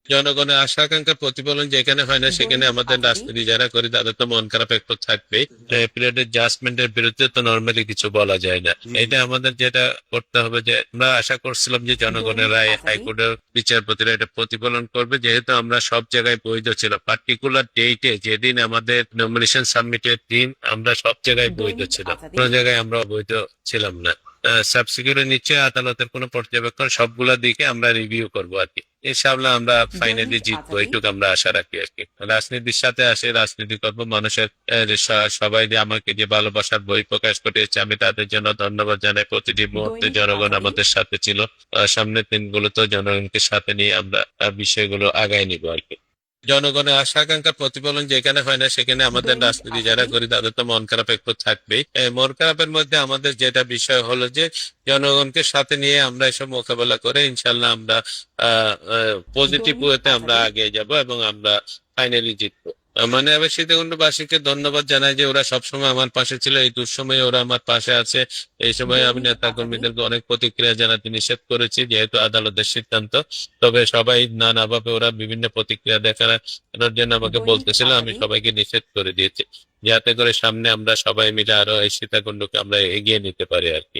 জনগণের আশা আকাঙ্ক্ষার প্রতিফলন যেখানে হয় না সেখানে আমাদের রাজনীতি যারা করি তাদের তো মন খারাপ একটু থাকবেই। পিরিয়ড অ্যাডজাস্টমেন্টের বিরুদ্ধে তো নর্মালি কিছু বলা যায় না। এটা আমাদের যেটা করতে হবে যে আমরা আশা করছিলাম যে জনগণের রায় হাইকোর্টের বিচারপতিরা এটা প্রতিফলন করবে, যেহেতু আমরা সব জায়গায় বৈধ ছিল। পার্টিকুলার ডেটে যেদিন আমাদের নমিনেশন সাবমিটের দিন আমরা সব জায়গায় বৈধ ছিলাম, কোনো জায়গায় আমরা বৈধ ছিলাম না। সাবসিকিউরিটি নিচ্ছে আদালতের কোনো পর্যবেক্ষণ, সবগুলা দিকে আমরা রিভিউ করবো আর কি। ইনশাআল্লাহ আমরা ফাইনালি জিতবো, এইটুকু আমরা আশা রাখি আর কি। রাজনীতির সাথে আসে, রাজনীতি করবো। মানুষের সবাই যে আমাকে যে ভালোবাসার বই প্রকাশ করেছে, আমি তাদের জন্য ধন্যবাদ জানাই। প্রতিটি মুহূর্তে জনগণ আমাদের সাথে ছিল। সামনের দিনগুলোতেও জনগণকে সাথে নিয়ে আমরা বিষয়গুলো আগায় নিবো আর কি। জনগণের আশা আকাঙ্ক্ষার প্রতিফলন যেখানে হয় না সেখানে আমাদের রাজনীতি যারা করি তাদের তো মন খারাপ একটু থাকবেই। মন খারাপের মধ্যে আমাদের যেটা বিষয় হলো যে জনগণকে সাথে নিয়ে আমরা এসব মোকাবেলা করে ইনশাল্লাহ আমরা পজিটিভ ওয়েতে আমরা আগে যাব এবং আমরা ফাইনালি জিতবো। মানে আমি সীতাকুণ্ডবাসীকে ধন্যবাদ জানাই যে ওরা সবসময় আমার পাশে ছিল, এই দুঃসময়ে ওরা আমার পাশে আছে। এই সময় আমি নেতা কর্মীদেরকে অনেক প্রতিক্রিয়া জানাতে নিষেধ করেছি, যেহেতু আদালতের সিদ্ধান্ত। তবে সবাই নানাভাবে ওরা বিভিন্ন প্রতিক্রিয়া দেখানোর জন্য আমাকে বলতেছিল, আমি সবাইকে নিষেধ করে দিয়েছি, যাতে করে সামনে আমরা সবাই মিলে আরো এই সীতাকুণ্ডকে আমরা এগিয়ে নিতে পারি আর কি।